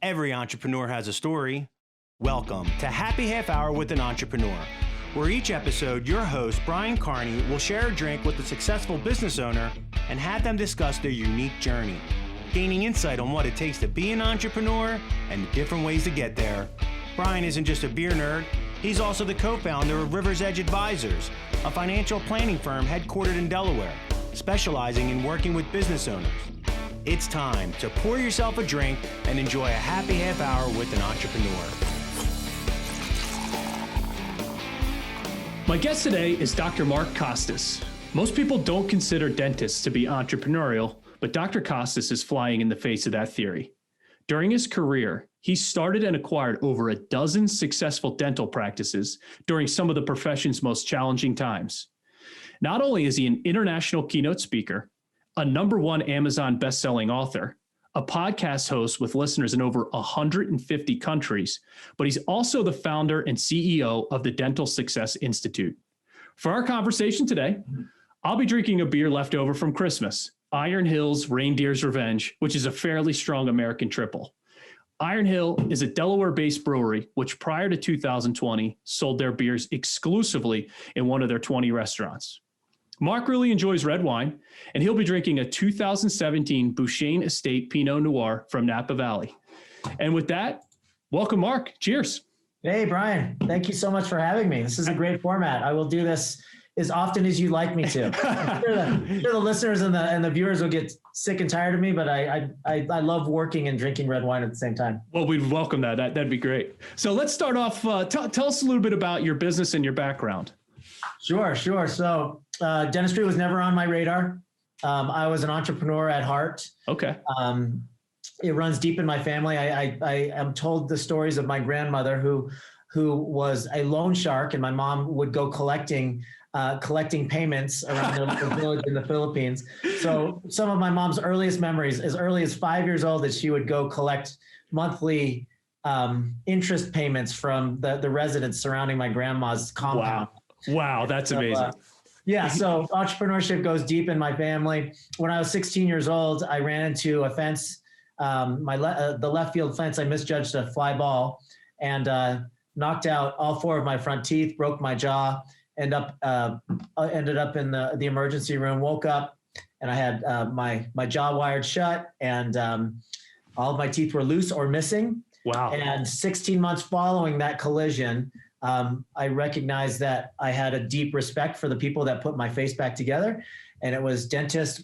Every entrepreneur has a story. Welcome to Happy Half Hour with an Entrepreneur, where each episode, your host, Brian Carney, will share a drink with a successful business owner and have them discuss their unique journey, gaining insight on what it takes to be an entrepreneur and the different ways to get there. Brian isn't just a beer nerd, he's also the co-founder of River's Edge Advisors, a financial planning firm headquartered in Delaware, specializing in working with business owners. It's time to pour yourself a drink and enjoy a happy half hour with an entrepreneur. My guest today is Dr. Mark Costes. Most people don't consider dentists to be entrepreneurial, but Dr. Costes is flying in the face of that theory. During his career, he started and acquired over a dozen successful dental practices during some of the profession's most challenging times. Not only is he an international keynote speaker, a #1 Amazon best-selling author, a podcast host with listeners in over 150 countries, but he's also the founder and CEO of the Dental Success Institute. For our conversation today, I'll be drinking a beer left over from Christmas, Iron Hill's Reindeer's Revenge, which is a fairly strong American triple. Iron Hill is a Delaware-based brewery, which prior to 2020 sold their beers exclusively in one of their 20 restaurants. Mark really enjoys red wine, and he'll be drinking a 2017 Bouchain Estate Pinot Noir from Napa Valley. And with that, welcome, Mark. Cheers. Hey, Brian. Thank you so much for having me. This is a great format. I will do this as often as you'd like me to. I'm sure the listeners and the viewers will get sick and tired of me, but I love working and drinking red wine at the same time. Well, we'd welcome that. That'd be great. So let's start off. Tell us a little bit about your business and your background. Sure. So dentistry was never on my radar. I was an entrepreneur at heart. Okay. It runs deep in my family. I am told the stories of my grandmother who was a loan shark, and my mom would go collecting payments around the village in the Philippines. So some of my mom's earliest memories, as early as 5 years old, that she would go collect monthly interest payments from the residents surrounding my grandma's compound. Wow, that's amazing. So entrepreneurship goes deep in my family. When I was 16 years old, I ran into a fence, the left field fence. I misjudged a fly ball and knocked out all 4 of my front teeth, broke my jaw, ended up in the emergency room, woke up, and I had my jaw wired shut, and all of my teeth were loose or missing. Wow. And 16 months following that collision, I recognized that I had a deep respect for the people that put my face back together. And it was dentists,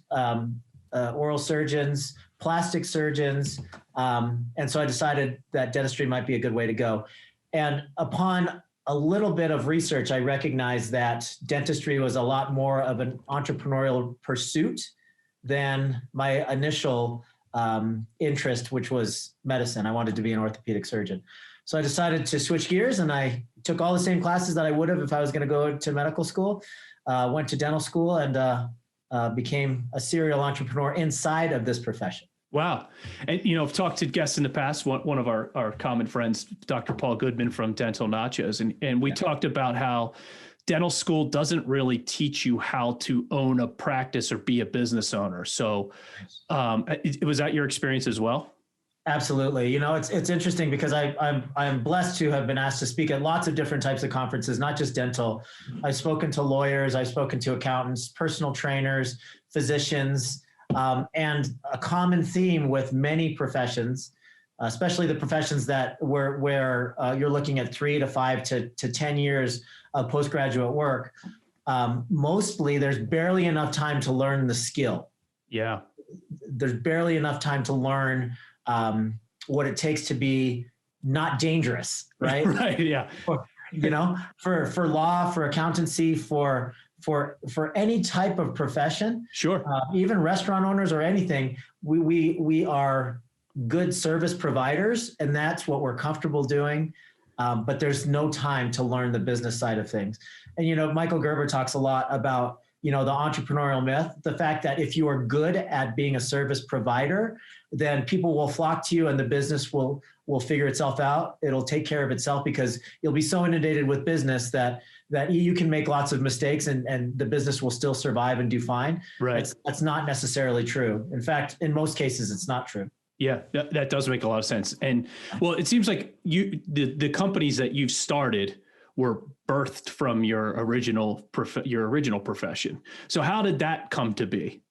oral surgeons, plastic surgeons. And so I decided that dentistry might be a good way to go. And upon a little bit of research, I recognized that dentistry was a lot more of an entrepreneurial pursuit than my initial interest, which was medicine. I wanted to be an orthopedic surgeon. So I decided to switch gears, and I took all the same classes that I would have if I was going to go to medical school, went to dental school, and became a serial entrepreneur inside of this profession. Wow. And, I've talked to guests in the past, one of our common friends, Dr. Paul Goodman from Dental Nachos, and we talked about how dental school doesn't really teach you how to own a practice or be a business owner. So was that your experience as well? Absolutely. It's interesting because I'm blessed to have been asked to speak at lots of different types of conferences, not just dental. I've spoken to lawyers, I've spoken to accountants, personal trainers, physicians, and a common theme with many professions, especially the professions that where you're looking at 3 to 5 to 10 years of postgraduate work. Mostly there's barely enough time to learn the skill. Yeah. There's barely enough time to learn what it takes to be not dangerous, right? Right. Yeah. For law, for accountancy, for any type of profession. Sure. Even restaurant owners or anything, we are good service providers, and that's what we're comfortable doing. But there's no time to learn the business side of things. And, Michael Gerber talks a lot about, the entrepreneurial myth, the fact that if you are good at being a service provider, then people will flock to you and the business will figure itself out. It'll take care of itself because you'll be so inundated with business that you can make lots of mistakes and the business will still survive and do fine. Right. That's not necessarily true. In fact, in most cases, it's not true. Yeah, that does make a lot of sense. And well, it seems like the companies that you've started were birthed from your original profession. So how did that come to be?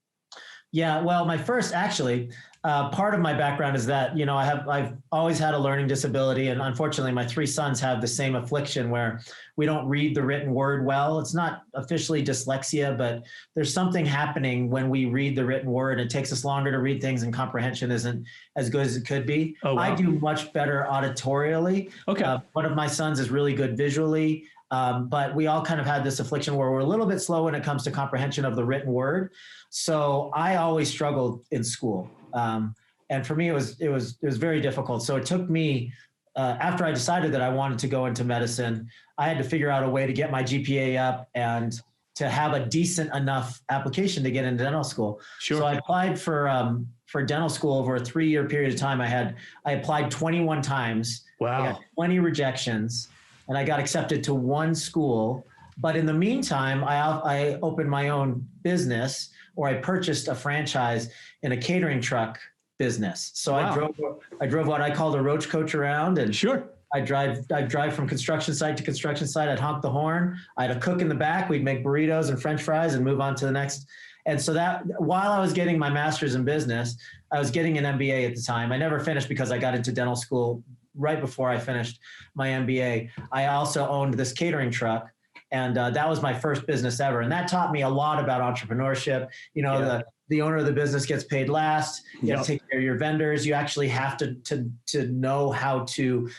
Yeah, well, my first actually, part of my background is that, I've always had a learning disability, and unfortunately my three sons have the same affliction where we don't read the written word well. It's not officially dyslexia, but there's something happening when we read the written word. It takes us longer to read things, and comprehension isn't as good as it could be. Oh, wow. I do much better auditorially. Okay. One of my sons is really good visually. But we all kind of had this affliction where we're a little bit slow when it comes to comprehension of the written word. So I always struggled in school. And for me, it was very difficult. So it took me, after I decided that I wanted to go into medicine, I had to figure out a way to get my GPA up and to have a decent enough application to get into dental school. Sure. So I applied for dental school over a 3-year period of time. I applied 21 times. Wow. I got 20 rejections. And I got accepted to one school. But in the meantime, I opened my own business, or I purchased a franchise in a catering truck business. So wow. I drove what I called a roach coach around, and sure. I'd drive from construction site to construction site. I'd honk the horn. I had a cook in the back. We'd make burritos and French fries and move on to the next. And so that while I was getting my master's in business, I was getting an MBA at the time. I never finished because I got into dental school right before I finished my MBA. I also owned this catering truck, and that was my first business ever. And that taught me a lot about entrepreneurship. The owner of the business gets paid last. You have to take care of your vendors. You actually have to know how to,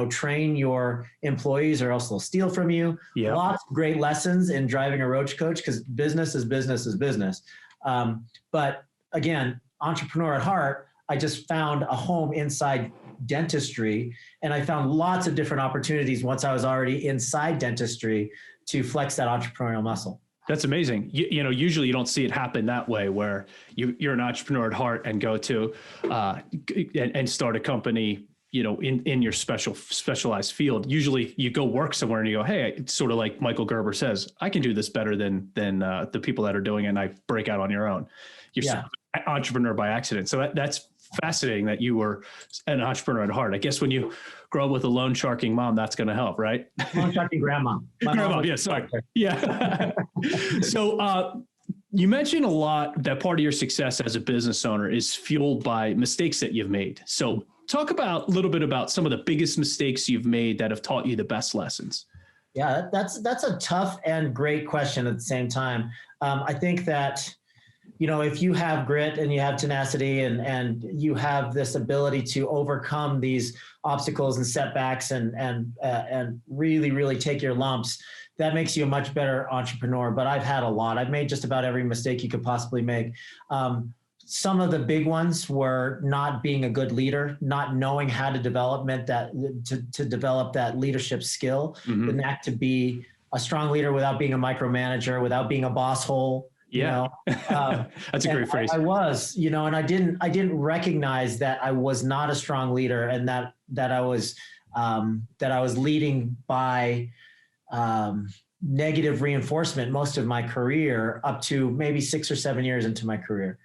train your employees, or else they'll steal from you. Yep. Lots of great lessons in driving a roach coach, because business is business is business. But again, entrepreneur at heart, I just found a home inside dentistry, and I found lots of different opportunities once I was already inside dentistry to flex that entrepreneurial muscle. That's amazing. Usually you don't see it happen that way, where you're an entrepreneur at heart and go to and start a company, in your specialized field. Usually you go work somewhere and you go, hey, it's sort of like Michael Gerber says, I can do this better than the people that are doing it, and I break out on your own. You're an entrepreneur by accident. So that's fascinating that you were an entrepreneur at heart. I guess when you grow up with a loan sharking mom, that's going to help, right? Loan sharking grandma. Yeah, sorry. Yeah. So you mentioned a lot that part of your success as a business owner is fueled by mistakes that you've made. So talk a little bit about some of the biggest mistakes you've made that have taught you the best lessons. Yeah, that's a tough and great question at the same time. I think that if you have grit and you have tenacity and you have this ability to overcome these obstacles and setbacks and really, really take your lumps, that makes you a much better entrepreneur. But I've had a lot. I've made just about every mistake you could possibly make. Some of the big ones were not being a good leader, not knowing how to develop that leadership skill, the knack to be a strong leader without being a micromanager, without being a boss hole. That's a great phrase. I was, and I didn't recognize that I was not a strong leader, and that I was leading by negative reinforcement most of my career, up to maybe 6 or 7 years into my career.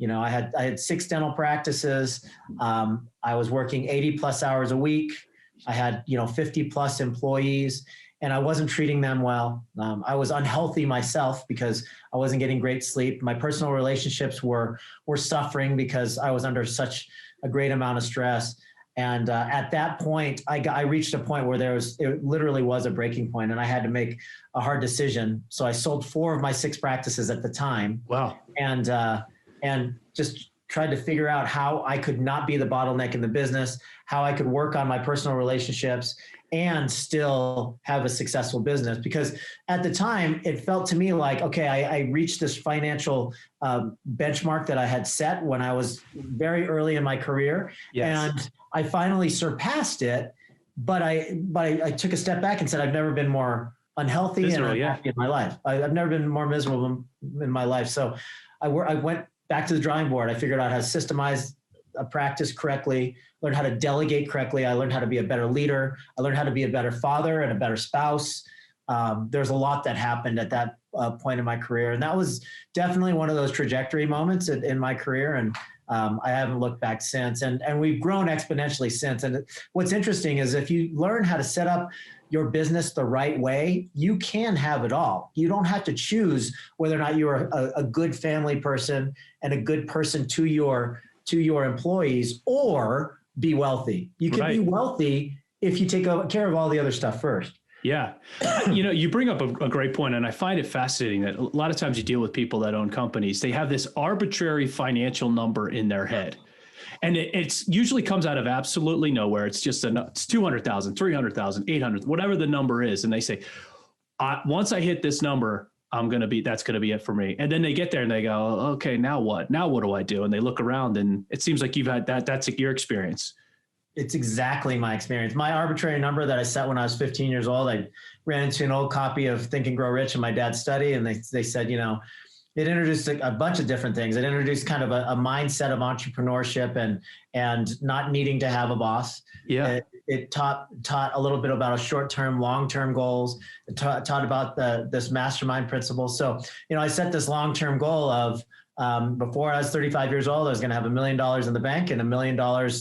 I had 6 dental practices. I was working 80 plus hours a week. I had 50 plus employees, and I wasn't treating them well. I was unhealthy myself because I wasn't getting great sleep. My personal relationships were suffering because I was under such a great amount of stress. And at that point, I reached a point where it literally was a breaking point, and I had to make a hard decision. So I sold 4 of my 6 practices at the time. Wow. And just tried to figure out how I could not be the bottleneck in the business, how I could work on my personal relationships and still have a successful business. Because at the time, it felt to me like, okay, I reached this financial benchmark that I had set when I was very early in my career. Yes. And I finally surpassed it. But I took a step back and said, I've never been more unhealthy and unhappy in my life. I've never been more miserable in my life. So I went back to the drawing board. I figured out how to systemize a practice correctly, learned how to delegate correctly. I learned how to be a better leader. I learned how to be a better father and a better spouse. There's a lot that happened at that point in my career. And that was definitely one of those trajectory moments in my career. And I haven't looked back since. And we've grown exponentially since. And what's interesting is if you learn how to set up your business the right way, you can have it all. You don't have to choose whether or not you're a good family person and a good person to your employees, or be wealthy. You can be wealthy if you take care of all the other stuff first. Yeah. You bring up a great point, and I find it fascinating that a lot of times you deal with people that own companies. They have this arbitrary financial number in their head. And it's usually comes out of absolutely nowhere. It's just it's 200,000, 300,000, 800, whatever the number is. And they say, once I hit this number, that's going to be it for me. And then they get there and they go, okay, now what? Now what do I do? And they look around, and it seems like you've had that's your experience. It's exactly my experience. My arbitrary number that I set when I was 15 years old, I ran into an old copy of Think and Grow Rich in my dad's study. And they said, it introduced a bunch of different things. It introduced kind of a mindset of entrepreneurship and not needing to have a boss. Yeah. It taught a little bit about short-term, long-term goals. It taught about this mastermind principle. So, I set this long-term goal of, before I was 35 years old, I was going to have $1 million in the bank and $1 million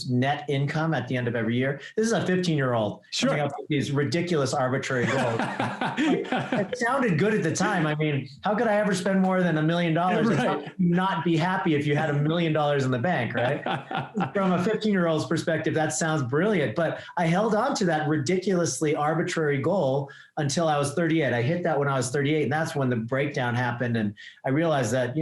net income at the end of every year. This is a 15-year-old. Sure. Coming up with these ridiculous arbitrary goals. It sounded good at the time. I mean, how could I ever spend more than $1 million? Right. Not be happy if you had $1 million in the bank, right? From a 15-year-old's perspective, that sounds brilliant. But I held on to that ridiculously arbitrary goal until I was 38. I hit that when I was 38, and that's when the breakdown happened. And I realized that,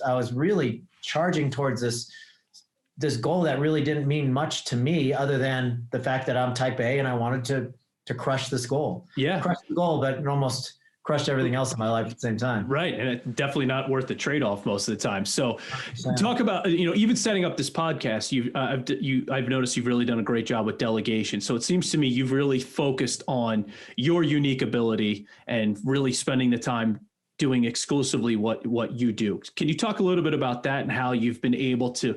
I was really charging towards this goal that really didn't mean much to me, other than the fact that I'm type A and I wanted to crush this goal. Yeah. Crush the goal, but it almost crushed everything else in my life at the same time. Right. And it's definitely not worth the trade-off most of the time. So talk about, even setting up this podcast, I've noticed you've really done a great job with delegation. So it seems to me you've really focused on your unique ability and really spending the time doing exclusively what you do. Can you talk a little bit about that and how you've been able to,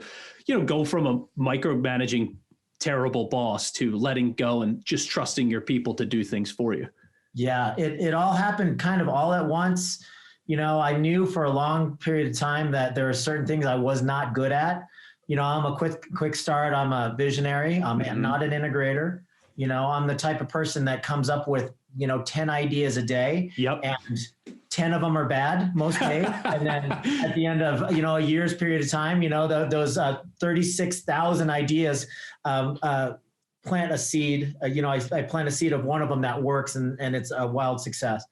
go from a micromanaging terrible boss to letting go and just trusting your people to do things for you? Yeah, it all happened kind of all at once. I knew for a long period of time that there are certain things I was not good at. I'm a quick start. I'm a visionary. I'm not an integrator. I'm the type of person that comes up with, 10 ideas a day. Yep. And 10 of them are bad most days. And then at the end of, a year's period of time, those 36,000 ideas, plant a seed. I plant a seed of one of them that works, and it's a wild success.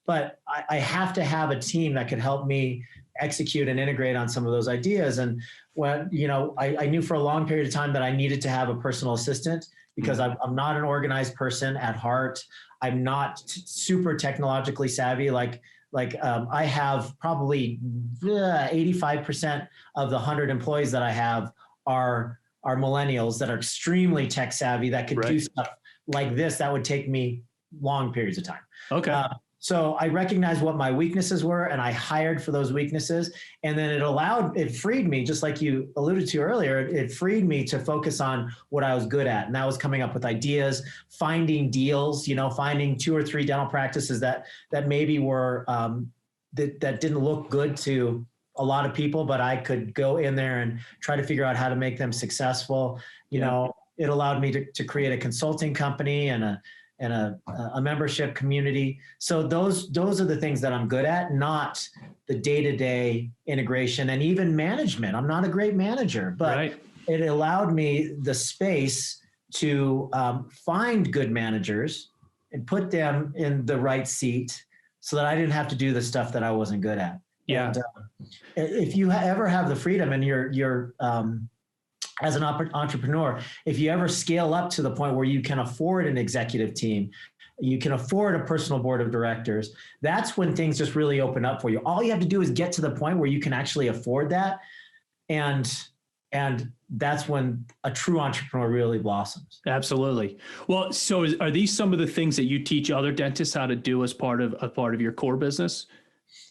But I have to have a team that could help me execute and integrate on some of those ideas. And when, I knew for a long period of time that I needed to have a personal assistant, because I'm not an organized person at heart. I'm not super technologically savvy. I have probably 85% of the 100 employees that I have are millennials that are extremely tech savvy, that could do stuff like this that would take me long periods of time. Okay. So I recognized what my weaknesses were, and I hired for those weaknesses. And then it freed me, just like you alluded to earlier, it freed me to focus on what I was good at. And that was coming up with ideas, finding deals, finding 2 or 3 dental practices that maybe were, that didn't look good to a lot of people, but I could go in there and try to figure out how to make them successful. It allowed me to create a consulting company and a membership community. So those are the things that I'm good at, not the day-to-day integration and even management. I'm not a great manager, but it allowed me the space to find good managers and put them in the right seat so that I didn't have to do the stuff that I wasn't good at. Yeah. And if you ever have the freedom and you're as an entrepreneur, if you ever scale up to the point where you can afford an executive team, you can afford a personal board of directors, that's when things just really open up for you. All you have to do is get to the point where you can actually afford that. And that's when a true entrepreneur really blossoms. Absolutely. Well, so are these some of the things that you teach other dentists how to do as part of your core business?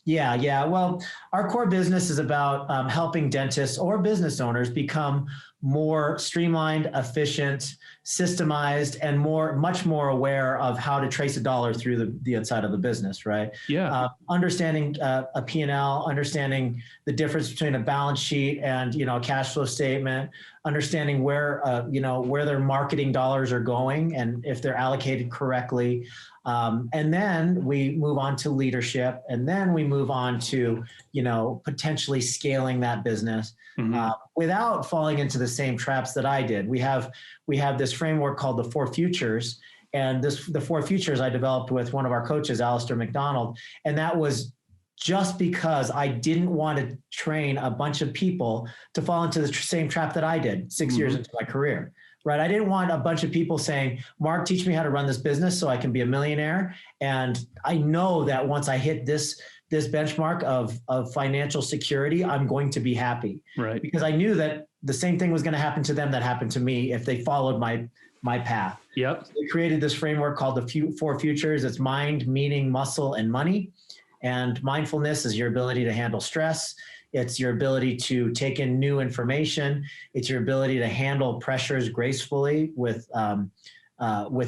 Yeah. Well, our core business is about helping dentists or business owners become more streamlined, efficient, systemized, and much more aware of how to trace a dollar through the inside of the business, right? Yeah. Understanding a P&L, understanding the difference between a balance sheet and, a cash flow statement, understanding where their marketing dollars are going and if they're allocated correctly. And then we move on to leadership, and then we move on to, potentially scaling that business without falling into the same traps that I did. We have this framework called the 4 Futures, and the 4 Futures I developed with one of our coaches, Alistair McDonald, and that was just because I didn't want to train a bunch of people to fall into the same trap that I did 6 years into my career. Right. I didn't want a bunch of people saying, Mark, teach me how to run this business so I can be a millionaire. And I know that once I hit this benchmark of financial security, I'm going to be happy. Right. Because I knew that the same thing was going to happen to them that happened to me if they followed my path. Yep. So we created this framework called the 4 Futures. It's mind, meaning, muscle, and money. And mindfulness is your ability to handle stress. It's your ability to take in new information. It's your ability to handle pressures gracefully with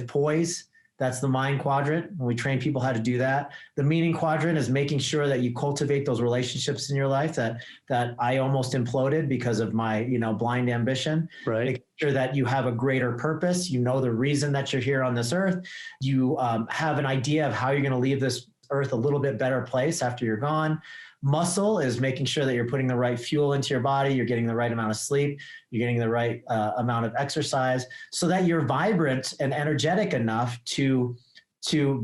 poise. That's the mind quadrant. We train people how to do that. The meaning quadrant is making sure that you cultivate those relationships in your life that I almost imploded because of my, blind ambition. Right. Making sure that you have a greater purpose. You know the reason that you're here on this earth. You have an idea of how you're going to leave this earth a little bit better place after you're gone. Muscle is making sure that you're putting the right fuel into your body, you're getting the right amount of sleep, you're getting the right amount of exercise so that you're vibrant and energetic enough to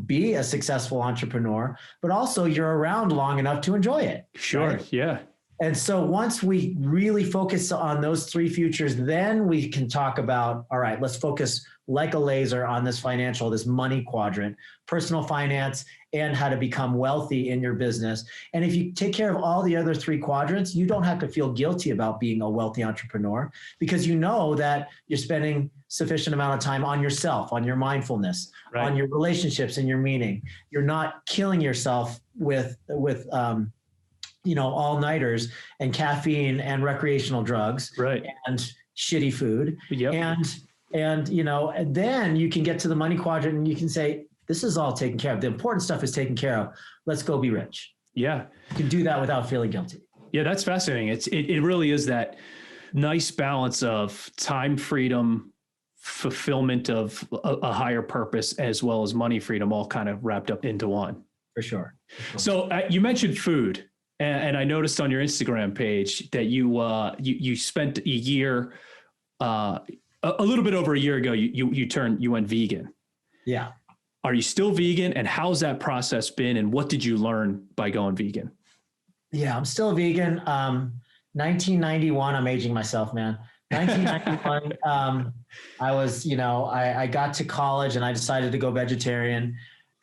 be a successful entrepreneur, but also you're around long enough to enjoy it. Sure. Right? Yeah. And so once we really focus on those 3 futures, then we can talk about, all right, let's focus like a laser on this money quadrant, personal finance, and how to become wealthy in your business. And if you take care of all the other 3 quadrants, you don't have to feel guilty about being a wealthy entrepreneur because you know that you're spending sufficient amount of time on yourself, on your mindfulness, right, on your relationships and your meaning. You're not killing yourself with all-nighters and caffeine and recreational drugs, right, and shitty food. Yep. And then you can get to the money quadrant and you can say, this is all taken care of. The important stuff is taken care of. Let's go be rich. Yeah. You can do that without feeling guilty. Yeah, that's fascinating. It really is that nice balance of time freedom, fulfillment of a higher purpose, as well as money freedom, all kind of wrapped up into one. For sure. So you mentioned food, and I noticed on your Instagram page that you spent a year, a little bit over a year ago, you went vegan. Yeah. Are you still vegan, and how's that process been, and what did you learn by going vegan? Yeah, I'm still vegan. 1991, I'm aging myself, man. 1991, I was, I got to college and I decided to go vegetarian,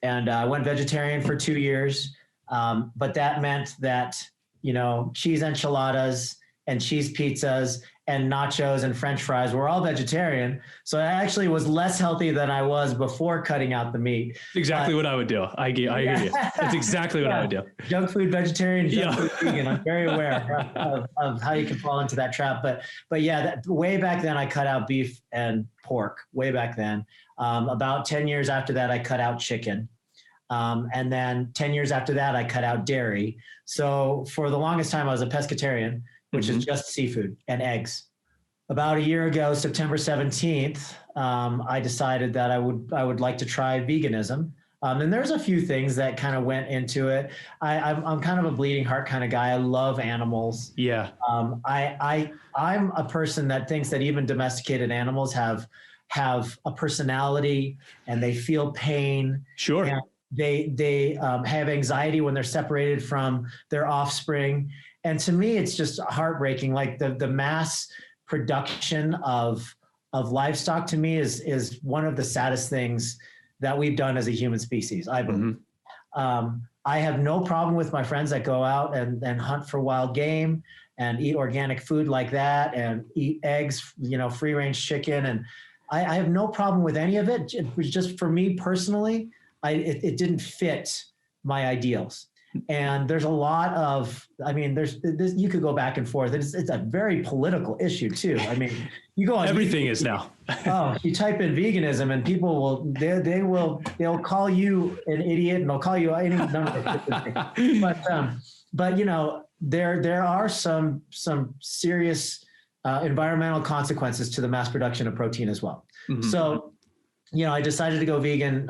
and I went vegetarian for 2 years. But that meant that, cheese enchiladas and cheese pizzas and nachos and French fries were all vegetarian. So I actually was less healthy than I was before cutting out the meat. Exactly what I would do. I hear you. That's exactly what I would do. Junk food vegetarian, junk food vegan. I'm very aware of how you can fall into that trap. But yeah, way back then I cut out beef and pork, way back then. About 10 years after that, I cut out chicken. And then 10 years after that, I cut out dairy. So for the longest time, I was a pescatarian, which is just seafood and eggs. About a year ago, September 17th, I decided that I would like to try veganism. And there's a few things that kind of went into it. I'm kind of a bleeding heart kind of guy. I love animals. Yeah. I'm a person that thinks that even domesticated animals have a personality and they feel pain. Sure. And they have anxiety when they're separated from their offspring. And to me, it's just heartbreaking. Like the mass production of livestock to me is one of the saddest things that we've done as a human species, I believe. I have no problem with my friends that go out and hunt for wild game and eat organic food like that and eat eggs, free range chicken. And I have no problem with any of it. It was just for me personally, it didn't fit my ideals. And there's a lot of, you could go back and forth. It's a very political issue too. I mean, you go on everything YouTube, is now. you type in veganism and people they'll call you an idiot and they'll call you any number of things. But there are some serious environmental consequences to the mass production of protein as well. Mm-hmm. So, I decided to go vegan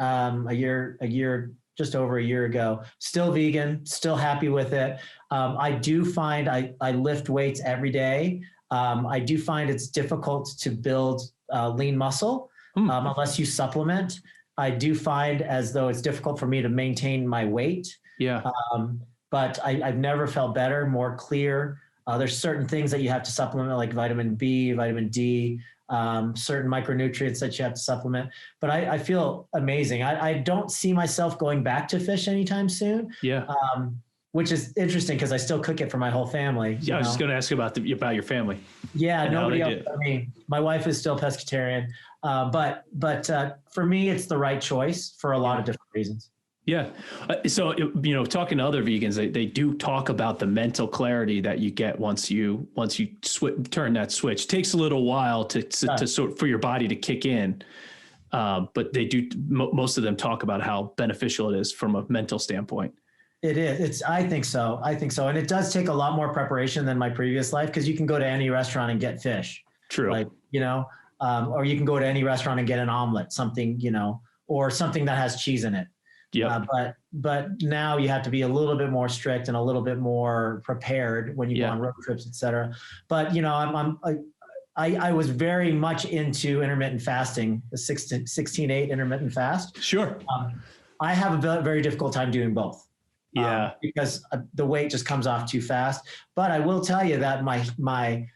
just over a year ago. Still vegan, still happy with it. I do find I lift weights every day. I do find it's difficult to build lean muscle unless you supplement. I do find as though it's difficult for me to maintain my weight. Yeah. But I've never felt better, more clear. There's certain things that you have to supplement, like vitamin B, vitamin D, certain micronutrients that you have to supplement. But I feel amazing. I don't see myself going back to fish anytime soon. Yeah. Which is interesting because I still cook it for my whole family. Yeah, I was just going to ask about your family. Yeah, nobody else. I mean, my wife is still pescatarian, but for me, it's the right choice for a lot of different reasons. Yeah. So, talking to other vegans, they do talk about the mental clarity that you get once you turn that switch. It takes a little while to sort for your body to kick in. But they do, most of them talk about how beneficial it is from a mental standpoint. It is. I think so. And it does take a lot more preparation than my previous life, because you can go to any restaurant and get fish. True. Or you can go to any restaurant and get an omelet, something, or something that has cheese in it. Yeah. But now you have to be a little bit more strict and a little bit more prepared when you go on road trips, et cetera. But, I was very much into intermittent fasting, the 16-8 intermittent fast. Sure. I have a very difficult time doing both. Yeah. Because the weight just comes off too fast. But I will tell you that my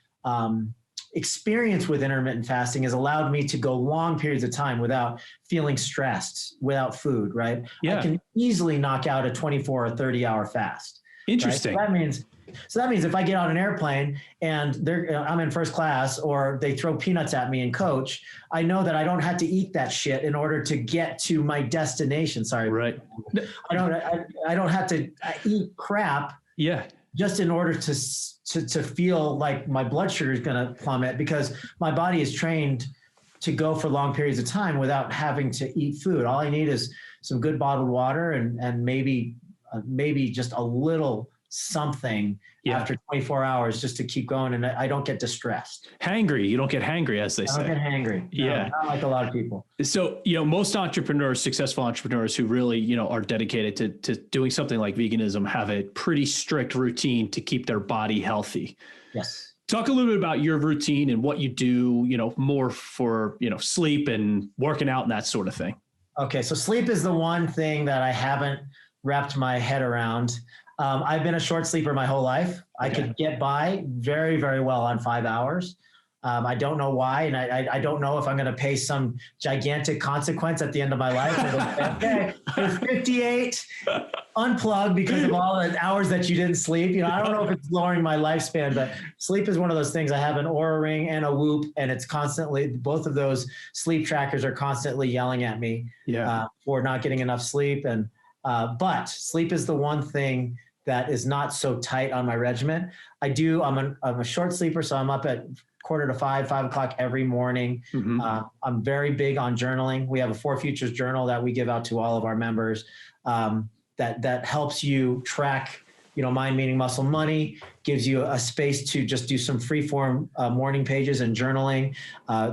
experience with intermittent fasting has allowed me to go long periods of time without feeling stressed, without food, right? Yeah. I can easily knock out a 24 or 30-hour fast. Interesting. Right? So that means if I get on an airplane and I'm in first class, or they throw peanuts at me in coach, I know that I don't have to eat that shit in order to get to my destination. Sorry. Right. I don't have to eat crap. Yeah. Just in order to feel like my blood sugar is going to plummet, because my body is trained to go for long periods of time without having to eat food. All I need is some good bottled water and maybe just a little something after 24 hours just to keep going. And I don't get distressed. Hangry. You don't get hangry, as they say. I don't get hangry. Yeah. Not like a lot of people. So, most entrepreneurs, successful entrepreneurs who really, are dedicated to doing something like veganism have a pretty strict routine to keep their body healthy. Yes. Talk a little bit about your routine and what you do, more for, sleep and working out and that sort of thing. Okay. So sleep is the one thing that I haven't wrapped my head around. I've been a short sleeper my whole life. I could get by very, very well on 5 hours. I don't know why. And I don't know if I'm going to pay some gigantic consequence at the end of my life. Okay, there's 58, unplug because of all the hours that you didn't sleep. I don't know if it's lowering my lifespan, but sleep is one of those things. I have an Oura Ring and a Whoop, and it's constantly, both of those sleep trackers are constantly yelling at me for not getting enough sleep. And but sleep is the one thing that is not so tight on my regimen. I'm a short sleeper, so I'm up at 4:45, 5 o'clock every morning. Mm-hmm. I'm very big on journaling. We have a 4 Futures journal that we give out to all of our members that helps you track, mind, meaning, muscle, money, gives you a space to just do some free form morning pages and journaling.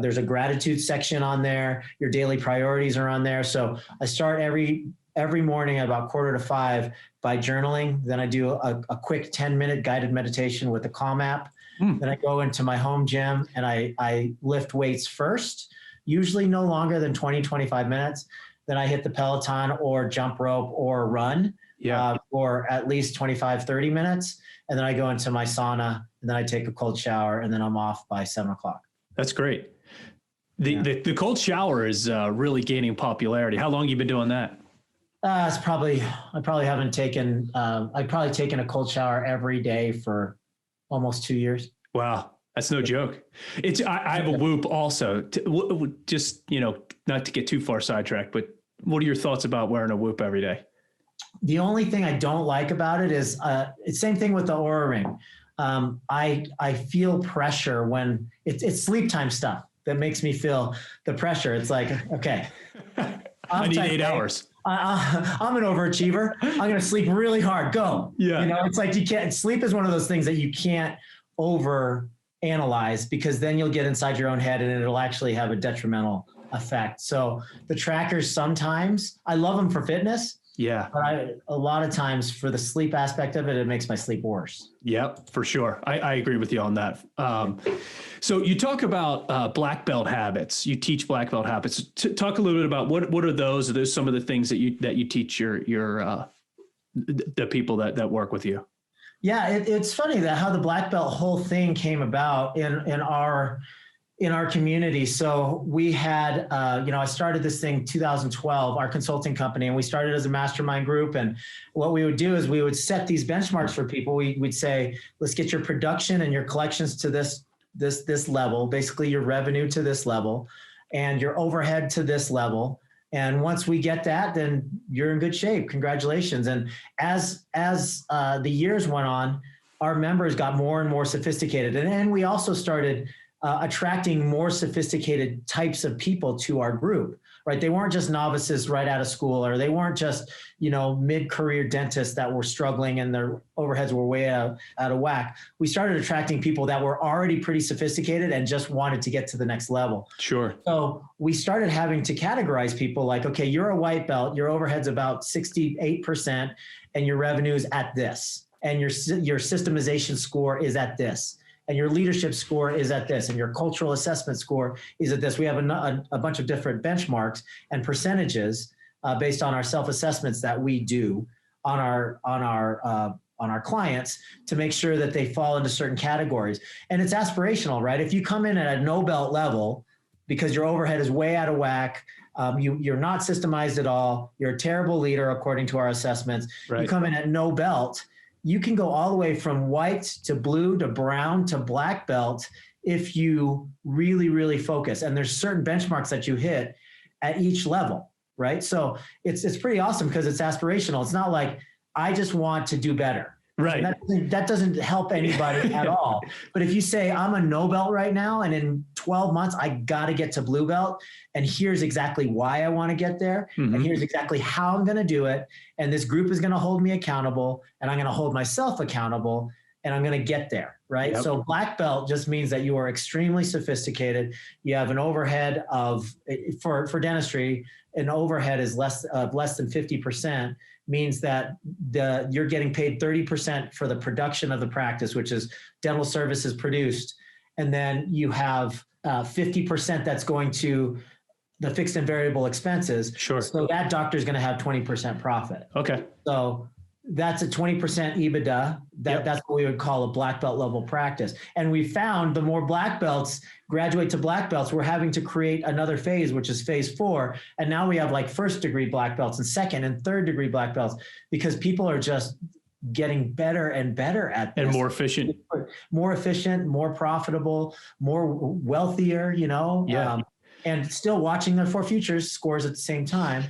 There's a gratitude section on there. Your daily priorities are on there. So I start every morning at about 4:45 by journaling. Then I do a quick 10-minute guided meditation with the Calm app. Then I go into my home gym and I lift weights first, usually no longer than 20, 25 minutes. Then I hit the Peloton or jump rope or run for at least 25, 30 minutes. And then I go into my sauna, and then I take a cold shower, and then I'm off by 7 o'clock. That's great. The cold shower is really gaining popularity. How long have you been doing that? I've probably taken a cold shower every day for almost 2 years. Wow. That's no joke. I have a Whoop also. Just, not to get too far sidetracked, but what are your thoughts about wearing a Whoop every day? The only thing I don't like about it is it's same thing with the Oura Ring. I feel pressure when it's sleep time stuff that makes me feel the pressure. It's like, okay, I need 8 hours. I'm an overachiever. I'm going to sleep really hard. Go. Yeah. It's like sleep is one of those things that you can't over analyze, because then you'll get inside your own head and it'll actually have a detrimental effect. So the trackers, sometimes I love them for fitness. Yeah. But a lot of times for the sleep aspect of it, it makes my sleep worse. Yep, for sure. I agree with you on that. So you talk about black belt habits. You teach black belt habits. Talk a little bit about what are those? Are those some of the things that you teach the people that work with you? Yeah, it's funny that how the black belt whole thing came about in our community. So we had, I started this thing 2012, our consulting company, and we started as a mastermind group. And what we would do is we would set these benchmarks for people. We'd say, let's get your production and your collections to this level, basically your revenue to this level, and your overhead to this level. And once we get that, then you're in good shape. Congratulations. And as the years went on, our members got more and more sophisticated. And then we also started attracting more sophisticated types of people to our group, right? They weren't just novices right out of school, or they weren't just, mid-career dentists that were struggling and their overheads were way out of whack. We started attracting people that were already pretty sophisticated and just wanted to get to the next level. Sure. So we started having to categorize people like, okay, you're a white belt, your overhead's about 68%, and your revenue's at this, and your systemization score is at this, and your leadership score is at this, and your cultural assessment score is at this. We have a bunch of different benchmarks and percentages based on our self-assessments that we do on our clients to make sure that they fall into certain categories. And it's aspirational, right? If you come in at a no belt level because your overhead is way out of whack, you're not systemized at all, you're a terrible leader according to our assessments, right. You come in at no belt, you can go all the way from white to blue to brown to black belt if you really, really focus. And there's certain benchmarks that you hit at each level, right? So it's pretty awesome because it's aspirational. It's not like, I just want to do better. Right. That doesn't help anybody at all. But if you say, I'm a no belt right now, and in 12 months, I got to get to blue belt, and here's exactly why I want to get there, and here's exactly how I'm going to do it, and this group is going to hold me accountable, and I'm going to hold myself accountable, and I'm going to get there, right? Yep. So black belt just means that you are extremely sophisticated. You have an overhead of, for dentistry, an overhead is less than 50%. Means that you're getting paid 30% for the production of the practice, which is dental services produced. And then you have 50% that's going to the fixed and variable expenses. Sure. So that doctor is going to have 20% profit. Okay. So that's a 20% EBITDA. That's what we would call a black belt level practice. And we found the more black belts graduate to black belts, we're having to create another phase, which is phase 4. And now we have like first degree black belts and second and third degrey black belts, because people are just getting better and better at this. And more efficient, more profitable, more wealthier, Yeah. And still watching their 4 futures scores at the same time.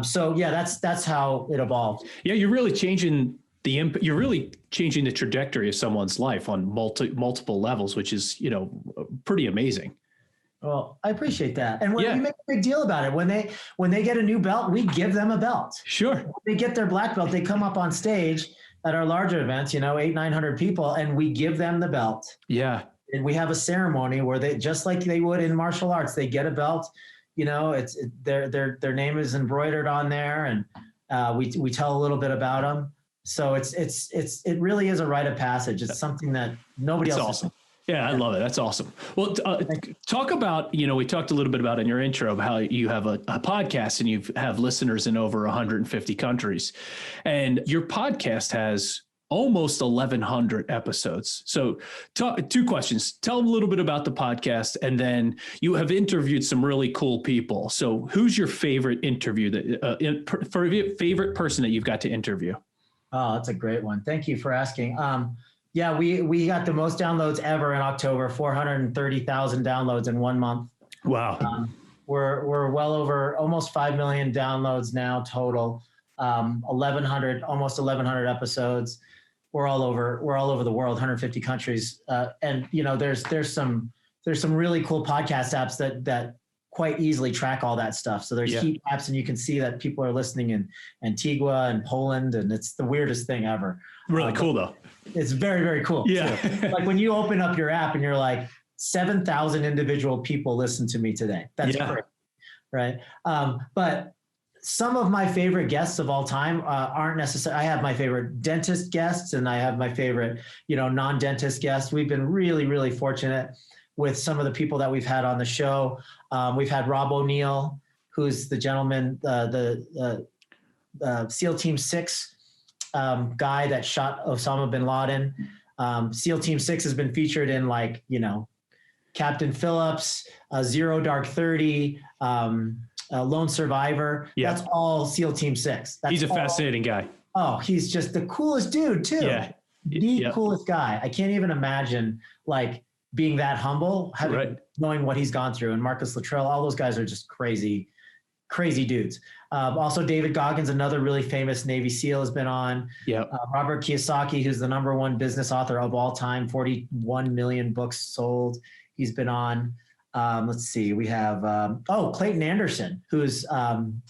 So yeah, that's how it evolved. Yeah, you're really changing the trajectory of someone's life on multiple levels, which is, pretty amazing. Well, I appreciate that. And we make a big deal about it. When they get a new belt, we give them a belt. Sure. When they get their black belt, they come up on stage at our larger events, 800-900 people, and we give them the belt. Yeah. And we have a ceremony where they, just like they would in martial arts, they get a belt, their name is embroidered on there, and we tell a little bit about them. So it really is a rite of passage. It's something that nobody else. Awesome. Yeah, I love it. That's awesome. Well, talk about, we talked a little bit about in your intro about how you have a podcast and you have listeners in over 150 countries, and your podcast has almost 1,100 episodes. So 2 questions. Tell them a little bit about the podcast, and then you have interviewed some really cool people. So who's your favorite interview favorite person that you've got to interview? Oh, that's a great one. Thank you for asking. Yeah, we got the most downloads ever in October, 430,000 downloads in 1 month. Wow. We're well over almost 5 million downloads now total. 1,100, almost 1,100 episodes. We're all over the world, 150 countries. And there's some really cool podcast apps that quite easily track all that stuff. So there's heat apps, and you can see that people are listening in Antigua and Poland, and it's the weirdest thing ever. Really cool though. It's very, very cool. Yeah. Like when you open up your app and you're like, 7,000 individual people listen to me today. That's great. Right. But some of my favorite guests of all time aren't necessarily, I have my favorite dentist guests and I have my favorite, non-dentist guests. We've been really, really fortunate with some of the people that we've had on the show. We've had Rob O'Neill, who's the gentleman, the SEAL Team 6 guy that shot Osama bin Laden. SEAL Team 6 has been featured in Captain Phillips, Zero Dark 30, Lone Survivor. Yeah. That's all SEAL Team 6. He's a fascinating guy. Oh, he's just the coolest dude too. Yeah. The coolest guy. I can't even imagine being that humble, knowing what he's gone through. And Marcus Luttrell, all those guys are just crazy dudes. Also David Goggins, another really famous Navy SEAL, has been on. Yeah. Robert Kiyosaki, who's the #1 business author of all time, 41 million books sold. He's been on. Let's see. We have, Clayton Anderson, who's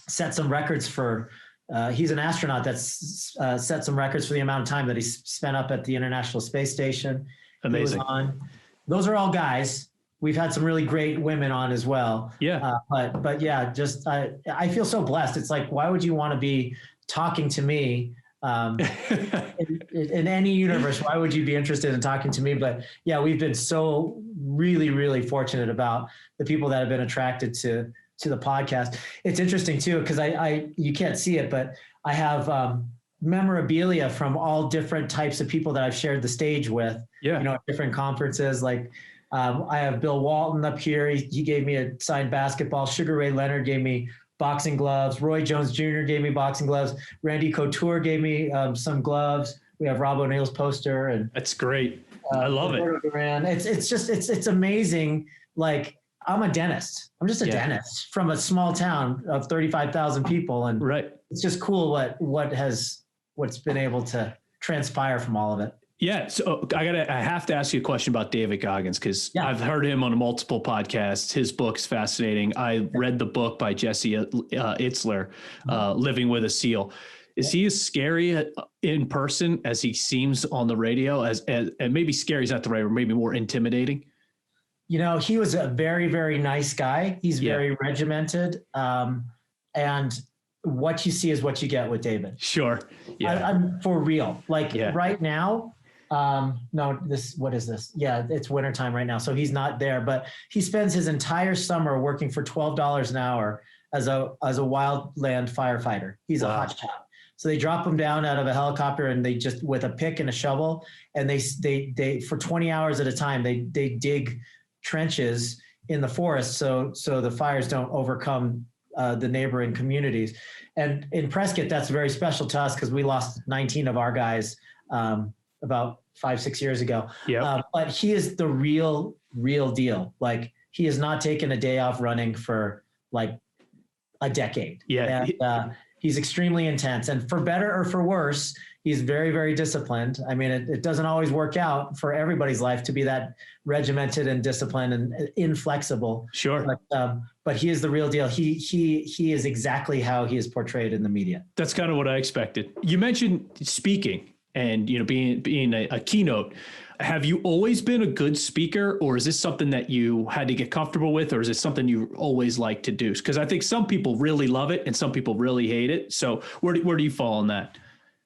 set some records for, he's an astronaut that's set some records for the amount of time that he's spent up at the International Space Station. Amazing. He was on. Those are all guys. We've had some really great women on as well. Yeah. But yeah, just, I feel so blessed. It's like, why would you want to be talking to me in any universe? Why would you be interested in talking to me? But yeah, we've been so really, really fortunate about the people that have been attracted to the podcast. It's interesting too, because you can't see it, but I have memorabilia from all different types of people that I've shared the stage with. Yeah. At different conferences. Like I have Bill Walton up here. He gave me a signed basketball. Sugar Ray Leonard gave me boxing gloves. Roy Jones Jr. gave me boxing gloves. Randy Couture gave me some gloves. We have Rob O'Neill's poster, and that's great. I love it. It's amazing. Like I'm a dentist. I'm just a dentist from a small town of 35,000 people, and it's just cool what's been able to transpire from all of it. Yeah. So I have to ask you a question about David Goggins, because I've heard him on multiple podcasts. His book's fascinating. I read the book by Jesse Itzler, Living with a SEAL. Is he as scary in person as he seems on the radio? And maybe scary is not the right word, maybe more intimidating? He was a very, very nice guy. He's very regimented. And what you see is what you get with David. Sure. Yeah. I'm for real. Right now, what is this? Yeah, it's wintertime right now. So he's not there, but he spends his entire summer working for $12 an hour as a wildland firefighter. He's a hot shot. So they drop him down out of a helicopter, and they just, with a pick and a shovel, and they for 20 hours at a time, they dig trenches in the forest. So the fires don't overcome the neighboring communities. And in Prescott, that's very special to us because we lost 19 of our guys about 5-6 years ago. But he is the real deal. Like he has not taken a day off running for like a decade. Yeah. And he's extremely intense, and for better or for worse, he's very, very disciplined. I mean, it doesn't always work out for everybody's life to be that regimented and disciplined and inflexible. Sure. But he is the real deal. He is exactly how he is portrayed in the media. That's kind of what I expected. You mentioned speaking and, being a keynote. Have you always been a good speaker, or is this something that you had to get comfortable with, or is it something you always like to do? Because I think some people really love it and some people really hate it. So where do you fall on that?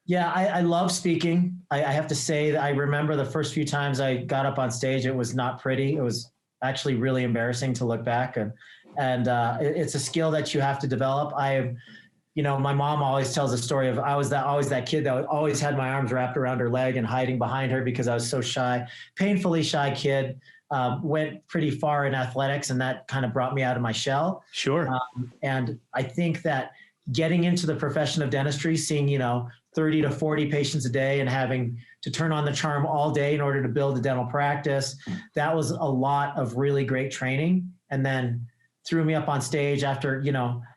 Yeah, I love speaking. I have to say that I remember the first few times I got up on stage, it was not pretty. It was actually really embarrassing to look back. And it's a skill that you have to develop. My mom always tells a story of I was always that kid that always had my arms wrapped around her leg and hiding behind her because I was so shy, painfully shy kid. Went pretty far in athletics, and that kind of brought me out of my shell. Sure. And I think that getting into the profession of dentistry, seeing, 30 to 40 patients a day and having to turn on the charm all day in order to build a dental practice, that was a lot of really great training. And then threw me up on stage after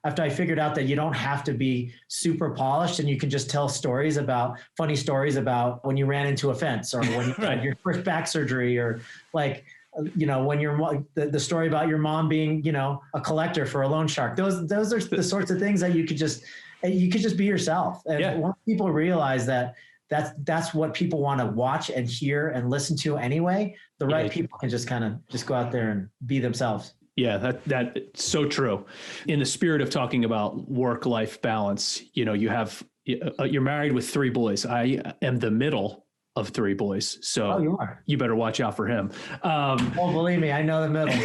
I figured out that you don't have to be super polished and you can just tell funny stories about when you ran into a fence or when you had your first back surgery, or like, when the story about your mom being, a collector for a loan shark. Those are the sorts of things that you could just be yourself. And once people realize that's what people want to watch and hear and listen to anyway, the right people can just go out there and be themselves. Yeah, that's so true. In the spirit of talking about work-life balance, you're married with 3 boys. I am the middle of 3 boys. So you are. You better watch out for him. Believe me, I know the middle.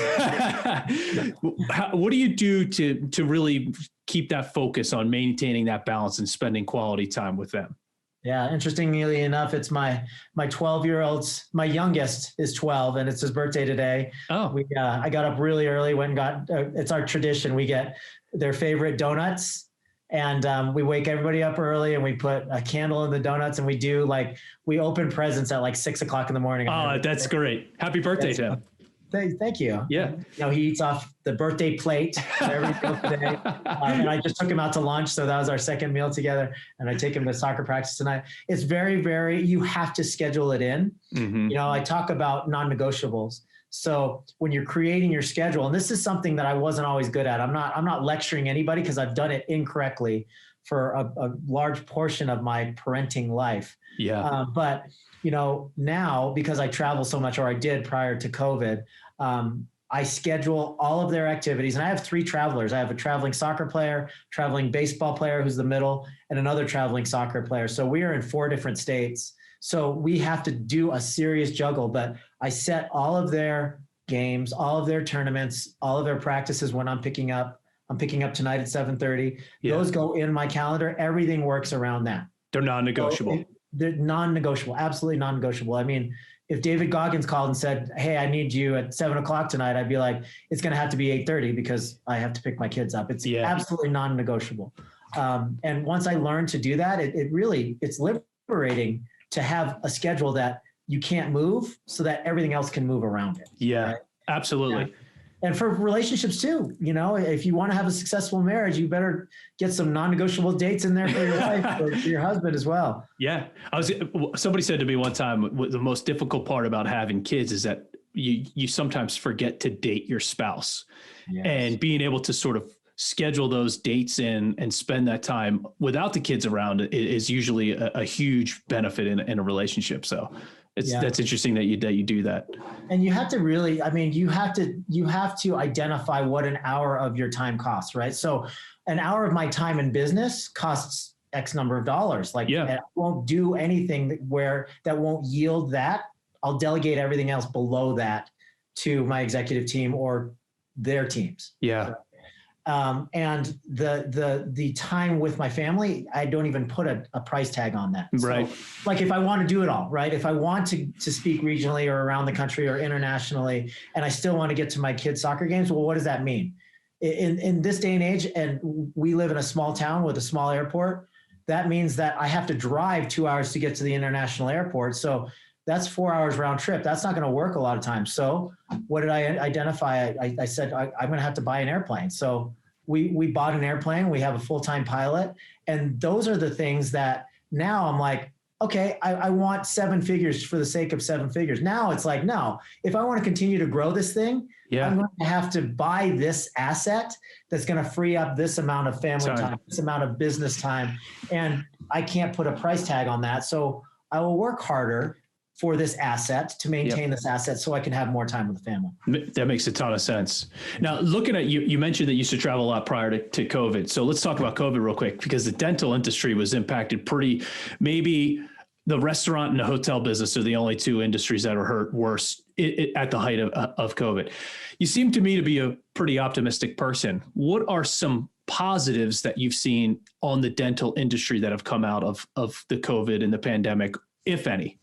What do you do to really keep that focus on maintaining that balance and spending quality time with them? Yeah, interestingly enough, it's my 12-year-old's, my youngest is 12 and it's his birthday today. Oh, I got up really early, went and got, it's our tradition. We get their favorite donuts and we wake everybody up early and we put a candle in the donuts and we open presents at like 6 o'clock in the morning. Oh, that's great. Happy birthday to him. Thank you. Yeah. He eats off the birthday plate every day. And I just took him out to lunch. So that was our second meal together. And I take him to soccer practice tonight. It's very, very, you have to schedule it in. Mm-hmm. I talk about non-negotiables. So when you're creating your schedule, and this is something that I wasn't always good at. I'm not lecturing anybody because I've done it incorrectly for a large portion of my parenting life. Yeah. But now because I travel so much, or I did prior to COVID, I schedule all of their activities. And I have 3 travelers. I have a traveling soccer player, traveling baseball player, who's the middle, and another traveling soccer player. So we are in 4 different states. So we have to do a serious juggle, but I set all of their games, all of their tournaments, all of their practices when I'm picking up tonight at 7:30. Yeah. Those go in my calendar. Everything works around that. They're non-negotiable. So they're non-negotiable, absolutely non-negotiable. I mean, if David Goggins called and said, "Hey, I need you at 7 o'clock tonight," I'd be like, "It's going to have to be 8:30 because I have to pick my kids up." It's absolutely non-negotiable. And once I learned to do that, it's liberating to have a schedule that you can't move so that everything else can move around it. Yeah, right? absolutely. Yeah. And for relationships too, if you want to have a successful marriage, you better get some non-negotiable dates in there for your wife or for your husband as well. Yeah. Somebody said to me one time, the most difficult part about having kids is that you sometimes forget to date your spouse. Yes. And being able to sort of schedule those dates in and spend that time without the kids around is usually a huge benefit in a relationship. So that's interesting that you do that. And you have to really, you have to identify what an hour of your time costs, right? So an hour of my time in business costs X number of dollars. I won't do anything that won't yield that. I'll delegate everything else below that to my executive team or their teams. Yeah. And the time with my family, I don't even put a price tag on that. Right. So, like if I want to do it all, right? If I want to speak regionally or around the country or internationally, and I still want to get to my kids' soccer games, well, what does that mean? In this day and age, and we live in a small town with a small airport, that means that I have to drive 2 hours to get to the international airport. So that's 4 hours round trip. That's not going to work a lot of times. So what did I identify? I said, I'm going to have to buy an airplane. So we bought an airplane. We have a full-time pilot. And those are the things that now I'm like, okay, I want 7 figures for the sake of 7 figures. Now it's like, no, if I want to continue to grow this thing, I'm going to have to buy this asset that's going to free up this amount of family time, this amount of business time. And I can't put a price tag on that. So I will work harder for this asset to maintain this asset so I can have more time with the family. That makes a ton of sense. Now, looking at you mentioned that you used to travel a lot prior to COVID. So let's talk about COVID real quick, because the dental industry was impacted maybe the restaurant and the hotel business are the only 2 industries that are hurt worse at the height of COVID. You seem to me to be a pretty optimistic person. What are some positives that you've seen on the dental industry that have come out of the COVID and the pandemic, if any?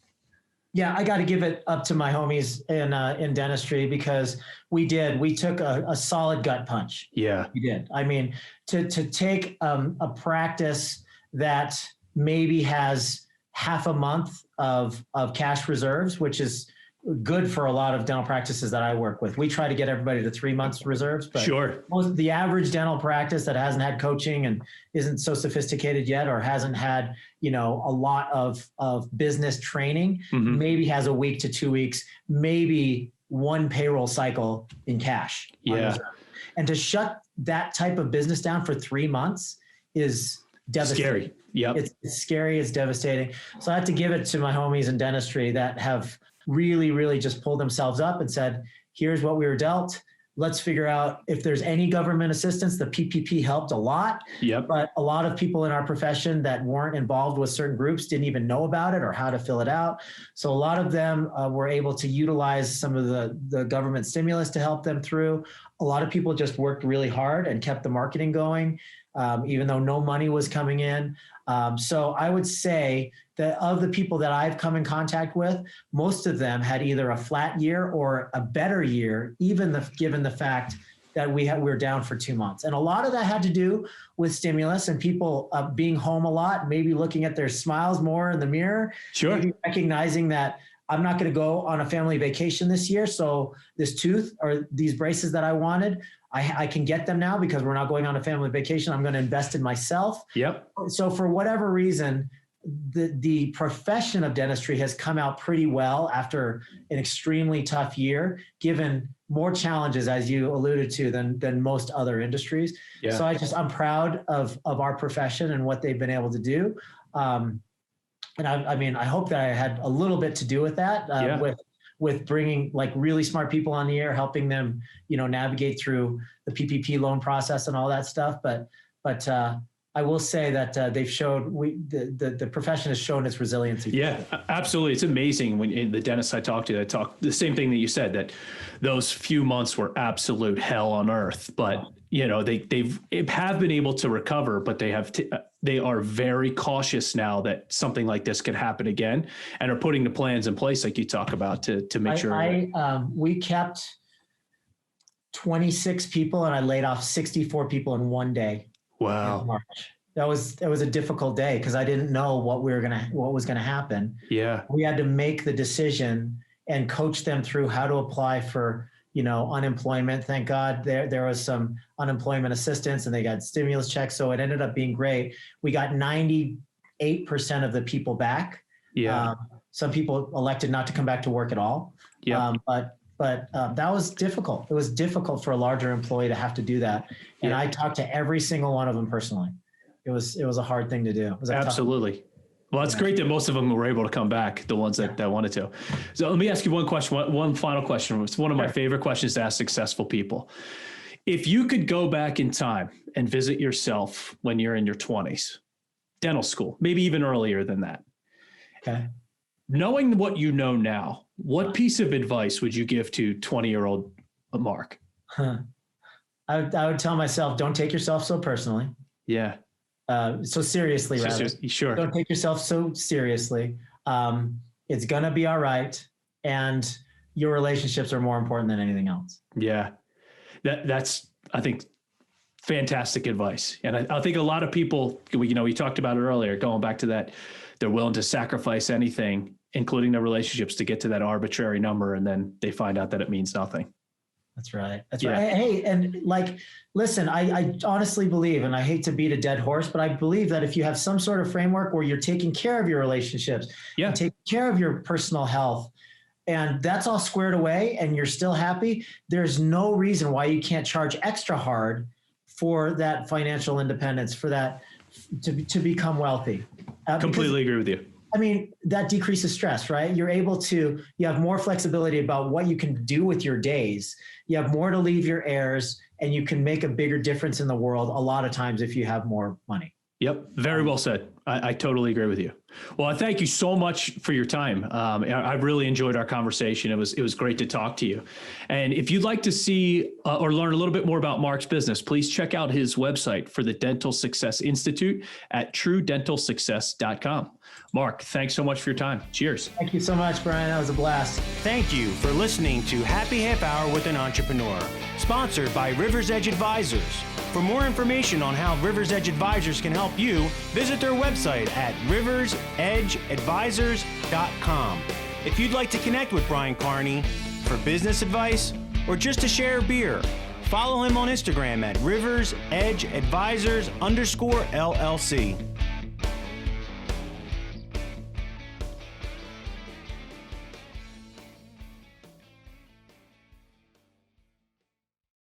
Yeah, I got to give it up to my homies in dentistry, because we took a solid gut punch. Yeah, we did. I mean, to take a practice that maybe has half a month of cash reserves, which is, good for a lot of dental practices that I work with. We try to get everybody to 3 months reserves, but Sure. the average dental practice that hasn't had coaching and isn't so sophisticated yet, or hasn't had, a lot of business training, maybe has a week to 2 weeks, maybe one payroll cycle in cash. Yeah. And to shut that type of business down for 3 months is devastating. Scary. Yep. It's scary. It's devastating. So I have to give it to my homies in dentistry that have really, really just pulled themselves up and said, here's what we were dealt. Let's figure out if there's any government assistance. The PPP helped a lot, but a lot of people in our profession that weren't involved with certain groups didn't even know about it or how to fill it out. So a lot of them were able to utilize some of the government stimulus to help them through. A lot of people just worked really hard and kept the marketing going, even though no money was coming in. So I would say that of the people that I've come in contact with, most of them had either a flat year or a better year, even given the fact that we were down for 2 months. And a lot of that had to do with stimulus and people being home a lot, maybe looking at their smiles more in the mirror, maybe recognizing that I'm not going to go on a family vacation this year. So this tooth or these braces that I wanted, I can get them now because we're not going on a family vacation. I'm going to invest in myself. Yep. So for whatever reason, the profession of dentistry has come out pretty well after an extremely tough year, given more challenges, as you alluded to, than most other industries. Yeah. So I'm proud of our profession and what they've been able to do. And I hope that I had a little bit to do with that, with bringing like really smart people on the air, helping them, navigate through the PPP loan process and all that stuff. But I will say that they've showed the profession has shown its resiliency. Yeah, absolutely. It's amazing when in the dentists I talked to, they talk the same thing that you said, that those few months were absolute hell on earth, but they have been able to recover, but they are very cautious now that something like this could happen again, and are putting the plans in place like you talk about to make sure. We kept 26 people and I laid off 64 people in one day. Wow. In March. It was a difficult day because I didn't know what was gonna happen. Yeah. We had to make the decision and coach them through how to apply for, unemployment. Thank God there was some unemployment assistance and they got stimulus checks. So it ended up being great. We got 98% of the people back. Yeah. Some people elected not to come back to work at all. Yeah. But that was difficult. It was difficult for a larger employee to have to do that. And I talked to every single one of them personally. It was a hard thing to do. It was absolutely. Well, it's great that most of them were able to come back, the ones that wanted to. So let me ask you one question, one final question. It's one of my favorite questions to ask successful people. If you could go back in time and visit yourself when you're in your 20s, dental school, maybe even earlier than that. Okay. Knowing what you know now, what piece of advice would you give to 20-year-old Mark? I would tell myself, don't take yourself so personally. Yeah. So seriously, rather. Sure. Don't take yourself so seriously. It's going to be all right. And your relationships are more important than anything else. Yeah. That's, I think, fantastic advice. And I think a lot of people, we talked about it earlier, going back to that, they're willing to sacrifice anything, including their relationships, to get to that arbitrary number. And then they find out that it means nothing. That's right. That's right. Hey, and listen, I honestly believe, and I hate to beat a dead horse, but I believe that if you have some sort of framework where you're taking care of your relationships, taking care of your personal health, and that's all squared away and you're still happy, there's no reason why you can't charge extra hard for that financial independence, for that to become wealthy. Completely agree with you. I mean, that decreases stress, right? You have more flexibility about what you can do with your days. You have more to leave your heirs, and you can make a bigger difference in the world a lot of times if you have more money. Yep. Very well said. I totally agree with you. Well, I thank you so much for your time. I really enjoyed our conversation. It was great to talk to you. And if you'd like to see or learn a little bit more about Mark's business, please check out his website for the Dental Success Institute at truedentalsuccess.com. Mark, thanks so much for your time. Cheers. Thank you so much, Brian. That was a blast. Thank you for listening to Happy Half Hour with an Entrepreneur, sponsored by River's Edge Advisors. For more information on how River's Edge Advisors can help you, visit their website at riversedgeadvisors.com. If you'd like to connect with Brian Carney for business advice or just to share a beer, follow him on Instagram at RiversEdgeAdvisors_LLC.